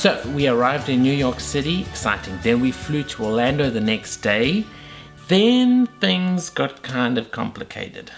So we arrived in New York City, exciting. Then we flew to Orlando the next day. Then things got kind of complicated.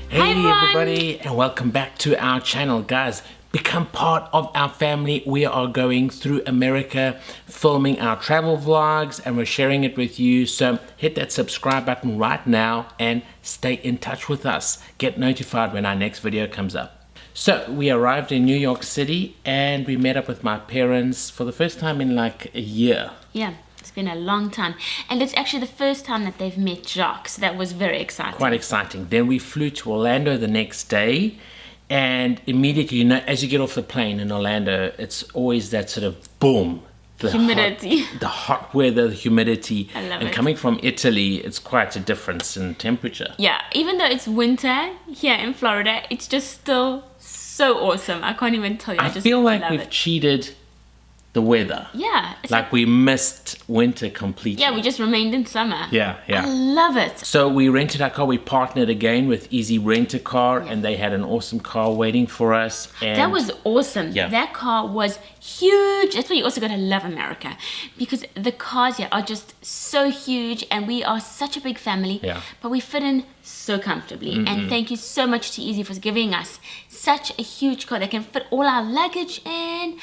Hey everybody, and welcome back to our channel. Guys, become part of our family. We are going through America, filming our travel vlogs, and we're sharing it with you. So hit that subscribe button right now and stay in touch with us. Get notified when our next video comes up. So we arrived in New York City and we met up with my parents for the first time in like a year. Yeah. It's been a long time, and it's actually the first time that they've met Jacques, so that was very exciting. Quite exciting. Then we flew to Orlando the next day, and immediately, you know, as you get off the plane in Orlando, it's always that sort of boom, the humidity, the hot weather, the humidity. I love and it. Coming from Italy, it's quite a difference in temperature. Yeah, even though it's winter here in Florida, it's just still so awesome. I can't even tell you. I feel like we've it. cheated the weather. Yeah, it's like we missed winter completely. Yeah, we just remained in summer. Yeah. I love it. So we rented our car. We partnered again with Easy Rent a Car, and they had an awesome car waiting for us. And that was awesome. Yeah. That car was huge. That's why you also gotta love America, because the cars here are just so huge, and we are such a big family. Yeah. But we fit in so comfortably. And thank you so much to Easy for giving us such a huge car that can fit all our luggage in.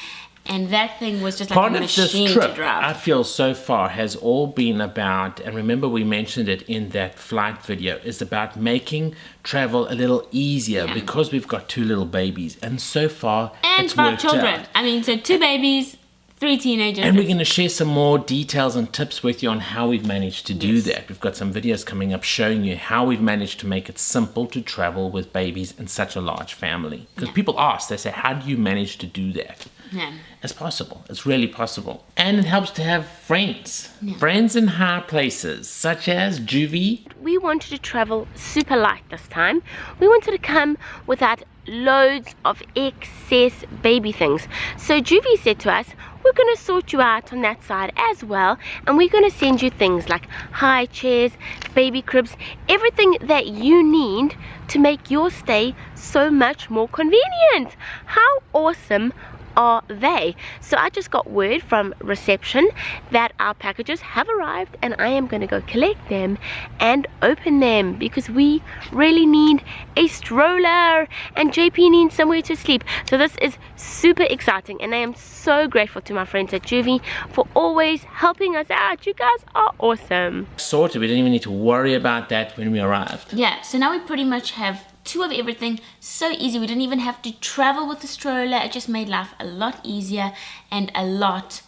And that thing was just like part a of machine this trip, to drive. I feel so far has all been about, and remember we mentioned it in that flight video, is about making travel a little easier because we've got two little babies, and so far and it's 5 worked children. out. I mean, so 2 babies, 3 teenagers. And we're going to share some more details and tips with you on how we've managed to do that. We've got some videos coming up showing you how we've managed to make it simple to travel with babies in such a large family. Because people ask, they say, how do you manage to do that? Yeah. It's possible. It's really possible. And it helps to have friends. Friends in high places, such as Juvie. We wanted to travel super light this time. We wanted to come without loads of excess baby things. So Juvie said to us, we're going to sort you out on that side as well, and we're going to send you things like high chairs, baby cribs, everything that you need to make your stay so much more convenient. How awesome are they? So I just got word from reception that our packages have arrived, and I am going to go collect them and open them because we really need a stroller and JP needs somewhere to sleep. So this is super exciting, and I am so grateful to my friends at Juvie for always helping us out. You guys are awesome. Sorted. We didn't even need to worry about that when we arrived. Yeah, so now we pretty much have 2 of everything. So easy. We didn't even have to travel with the stroller. It just made life a lot easier and a lot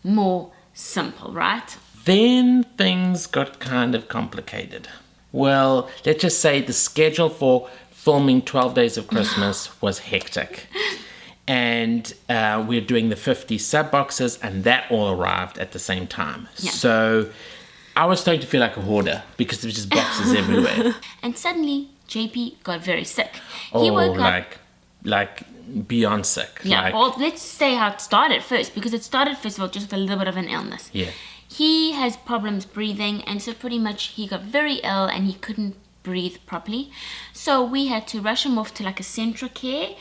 more simple, right? Then things got kind of complicated. Well, let's just say the schedule for filming 12 Days of Christmas was hectic. And we're doing the 50 sub boxes, and that all arrived at the same time. Yeah. So I was starting to feel like a hoarder because there was just boxes everywhere. And suddenly JP got very sick. Oh, He woke up. like beyond sick. Yeah, like, well, let's say how it started first, because it started first of all just with a little bit of an illness. Yeah. He has problems breathing, and so pretty much he got very ill and he couldn't breathe properly. So we had to rush him off to like a central care,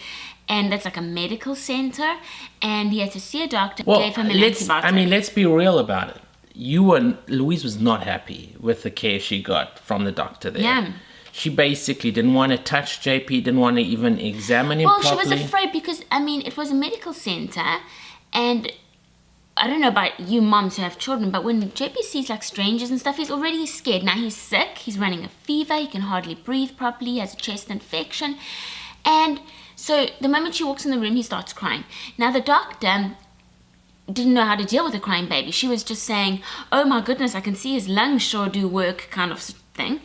and that's like a medical center, and he had to see a doctor. Well, Gave him an antibiotic. let's be real about it. Louise was not happy with the care she got from the doctor there. Yeah. She basically didn't want to touch JP, didn't want to even examine him properly. Well, she was afraid because, I mean, it was a medical center, and I don't know about you moms who have children, but when JP sees like strangers and stuff, he's already scared. Now he's sick, he's running a fever, he can hardly breathe properly, he has a chest infection. And so the moment she walks in the room, he starts crying. Now the doctor didn't know how to deal with a crying baby. She was just saying, oh my goodness, I can see his lungs sure do work, kind of thing.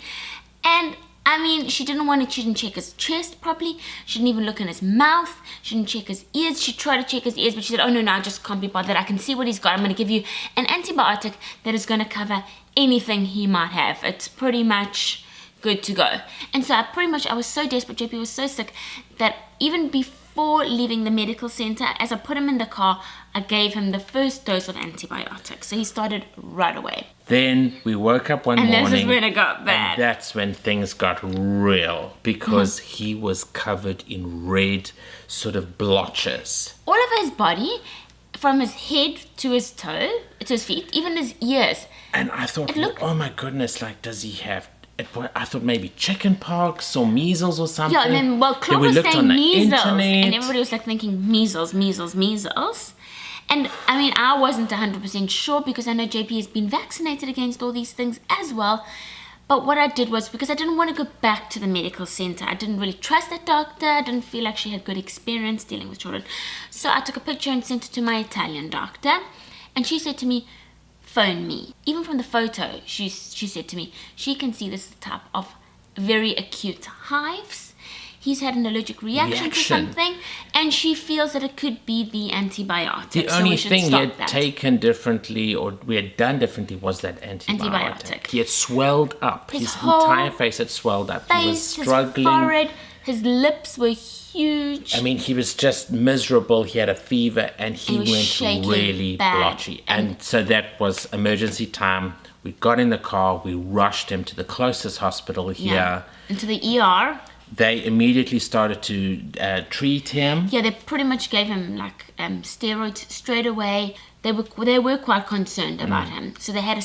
And I mean, she didn't check his chest properly. She didn't even look in his mouth. She didn't check his ears. She tried to check his ears, but she said, oh no, I just can't be bothered. I can see what he's got. I'm going to give you an antibiotic that is going to cover anything he might have. It's pretty much good to go. And so I was so desperate. JP was so sick that even before leaving the medical center, as I put him in the car, I gave him the first dose of antibiotics. So he started right away. Then we woke up one morning. And this is when it got bad. And that's when things got real, because he was covered in red sort of blotches. All of his body, from his head to his toe, to his feet, even his ears. And I thought, oh my goodness, like, does he have... I thought maybe chicken pox or measles or something. Yeah, and then, Claude was saying measles. And everybody was like thinking measles. And I mean, I wasn't 100% sure, because I know JP has been vaccinated against all these things as well. But what I did was, because I didn't want to go back to the medical center, I didn't really trust that doctor. I didn't feel like she had good experience dealing with children. So I took a picture and sent it to my Italian doctor. And she said to me, phone me. Even from the photo, she said to me, she can see this type of very acute hives. He's had an allergic reaction to something, and she feels that it could be the antibiotic. The only thing he had taken differently, or we had done differently, was that antibiotic. He had swelled up. His entire face had swelled up. He was struggling. His forehead, his lips were huge. I mean, he was just miserable. He had a fever, and he went really blotchy. And so that was emergency time. We got in the car. We rushed him to the closest hospital here. Yeah, into the ER. They immediately started to treat him. Yeah, they pretty much gave him like steroids straight away. They were quite concerned about him. So they had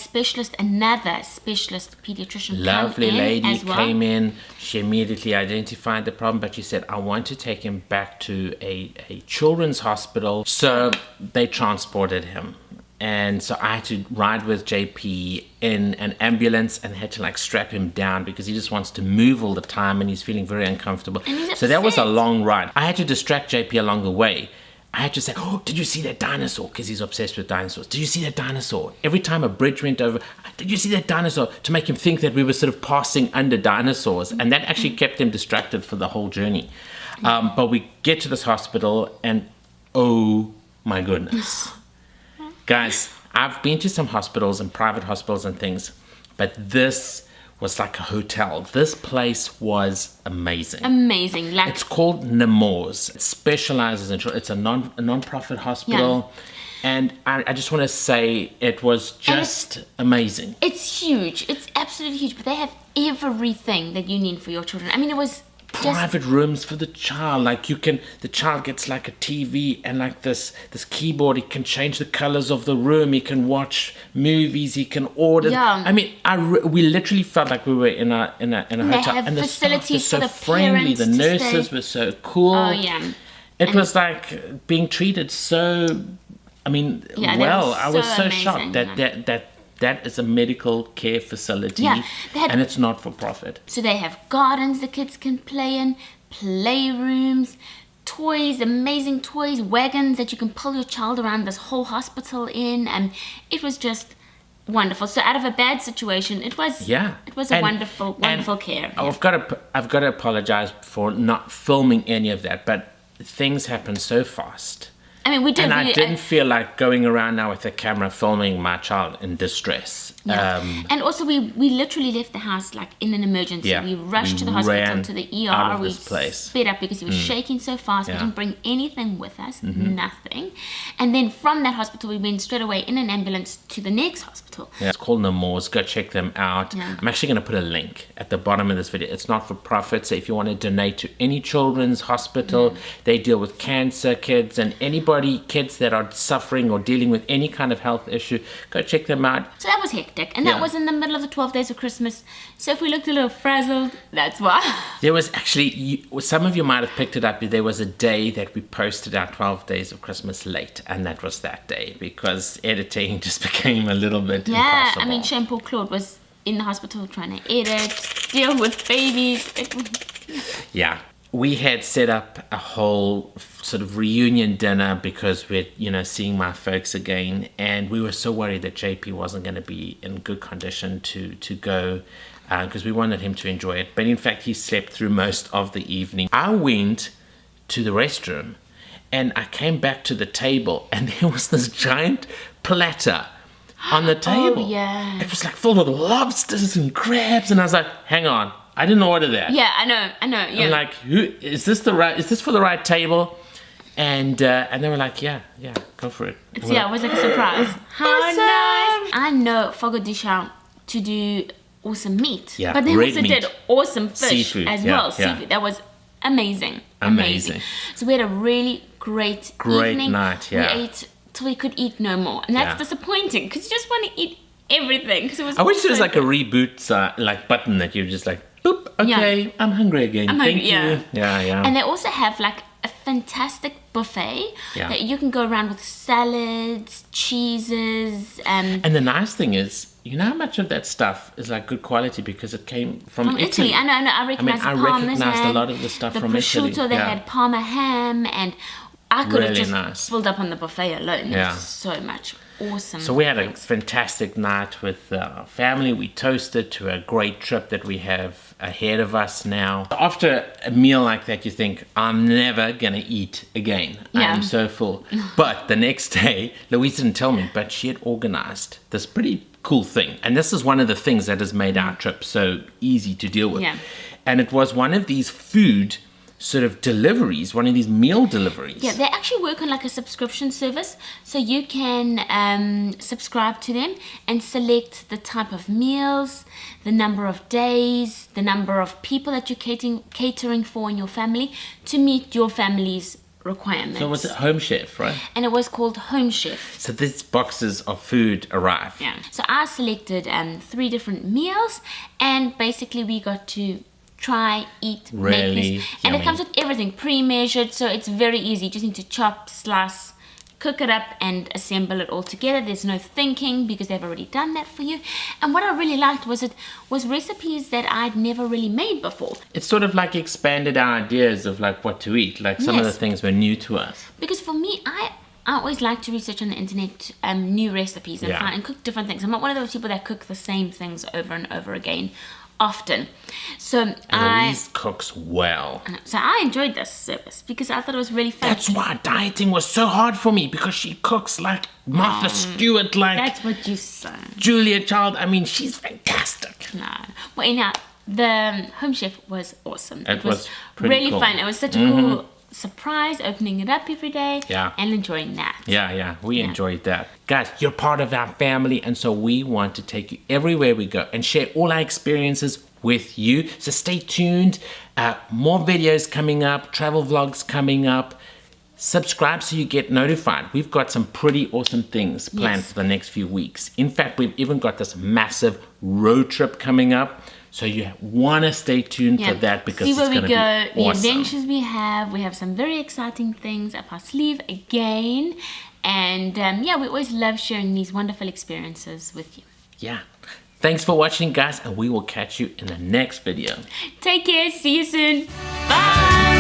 another specialist pediatrician Lovely come in lady as well. came in. She immediately identified the problem, but she said, I want to take him back to a children's hospital. So they transported him. And so I had to ride with JP in an ambulance and had to like strap him down, because he just wants to move all the time and he's feeling very uncomfortable. So that was a long ride. I had to distract JP along the way. I had to say, oh, did you see that dinosaur? Because he's obsessed with dinosaurs. Did you see that dinosaur? Every time a bridge went over, did you see that dinosaur? To make him think that we were sort of passing under dinosaurs. And that actually kept him distracted for the whole journey. But we get to this hospital and oh my goodness. Guys, I've been to some hospitals and private hospitals and things, but this was like a hotel. This place was amazing. Amazing. Like, it's called Nemours. It specializes in children. It's a non-profit hospital. Yeah. And I just want to say it was just amazing. It's huge. It's absolutely huge. But they have everything that you need for your children. I mean, it was private rooms for the child. Like the child gets like a TV and like this keyboard. He can change the colors of the room. He can watch movies. He can order. Yeah. I mean, we literally felt like we were in a hotel. And the staff was so friendly. The nurses were so cool. Oh yeah. It was like being treated so. I mean, well, I was so shocked that is a medical care facility, and it's not for profit. So they have gardens the kids can play in, playrooms, toys, amazing toys, wagons that you can pull your child around this whole hospital in, and it was just wonderful. So out of a bad situation, it was a wonderful care. I've got to apologize for not filming any of that, but things happen so fast. I mean, we did. And I didn't feel like going around now with a camera filming my child in distress. Yeah. And also, we literally left the house like in an emergency. Yeah, we rushed to the hospital, to the ER. Out of this place. Sped up because he was shaking so fast. We didn't bring anything with us, nothing. And then from that hospital, we went straight away in an ambulance to the next hospital. Yeah, it's called Nemours. Go check them out. Yeah. I'm actually going to put a link at the bottom of this video. It's not for profit, so if you want to donate to any children's hospital, they deal with cancer kids and kids that are suffering or dealing with any kind of health issue. Go check them out. So that was hectic, and that was in the middle of the 12 days of Christmas. So if we looked a little frazzled, that's why. There was actually, some of you might have picked it up, there was a day that we posted our 12 days of Christmas late, and that was that day, because editing just became a little bit impossible. I mean, Jean-Paul Claude was in the hospital trying to edit, deal with babies. Yeah. We had set up a whole sort of reunion dinner because we're, seeing my folks again, and we were so worried that JP wasn't going to be in good condition to go, because we wanted him to enjoy it. But in fact, he slept through most of the evening. I went to the restroom, and I came back to the table, and there was this giant platter on the table. Oh, yeah. It was like filled with lobsters and crabs, and I was like, hang on, I didn't order that. Yeah, I know. Yeah. I'm like, who is this for the right table? And they were like, yeah, go for it. It was like a surprise. How nice! I know Fogo de Chão to do awesome meat, Yeah, but they red also meat. did awesome fish Seafood, as yeah, well. yeah. Seafood, that was amazing. So we had a really great evening. Night, yeah. We ate till we could eat no more, and that's Yeah. disappointing because you just want to eat everything. Because it was. I wish there was so like a good. reboot like button that you're just like, boop, okay, I'm hungry again. Thank you. Yeah. And they also have like a fantastic buffet that you can go around with salads, cheeses, And the nice thing is, you know how much of that stuff is like good quality because it came from Italy. I know. I recognize I the recognized parmesan, a lot of the stuff the from prosciutto, Italy. they had Parma ham, and I could have Really just nice. filled up on the buffet alone. Yeah. There's so much awesome. So we had a fantastic night with our family. We toasted to a great trip that we have ahead of us now. After a meal like that, you think, I'm never gonna eat again. Yeah. I'm so full. But the next day, Louise didn't tell me, but she had organized this pretty cool thing. And this is one of the things that has made our trip so easy to deal with. Yeah. And it was one of these food sort of deliveries, one of these meal deliveries. Yeah, they actually work on like a subscription service, so you can subscribe to them and select the type of meals, the number of days, the number of people that you're catering for in your family to meet your family's requirements. So was it Home Chef, right? And it was called Home Chef. So these boxes of food arrived. Yeah. So I selected 3 different meals, and basically we got to try, eat, Really make this. And yummy. it comes with everything pre-measured, so it's very easy. You just need to chop, slice, cook it up, and assemble it all together. There's no thinking because they've already done that for you. And what I really liked was it was recipes that I'd never really made before. It's sort of like expanded our ideas of like what to eat. Like some of the Yes. things were new to us. Because for me, I always like to research on the internet new recipes and Yeah. find and cook different things. I'm not one of those people that cook the same things over and over again often. So And Louise cooks well. I enjoyed this service because I thought it was really fun. That's why dieting was so hard for me, because she cooks like Martha Stewart, like That's what you say. Julia Child. I mean, she's fantastic. No. Well, anyhow, the Home Chef was awesome. It was pretty really cool. fun. It was such a cool surprise, opening it up every day Yeah. and enjoying that. Yeah, we enjoyed that. Guys, you're part of our family, and so we want to take you everywhere we go and share all our experiences with you. So stay tuned. More videos coming up, travel vlogs coming up. Subscribe so you get notified. We've got some pretty awesome things planned Yes. for the next few weeks. In fact, we've even got this massive road trip coming up. So you want to stay tuned for that, because see it's where we going to go, be the awesome. adventures we have. We have some very exciting things up our sleeve again. And we always love sharing these wonderful experiences with you. Yeah. Thanks for watching, guys, and we will catch you in the next video. Take care. See you soon. Bye.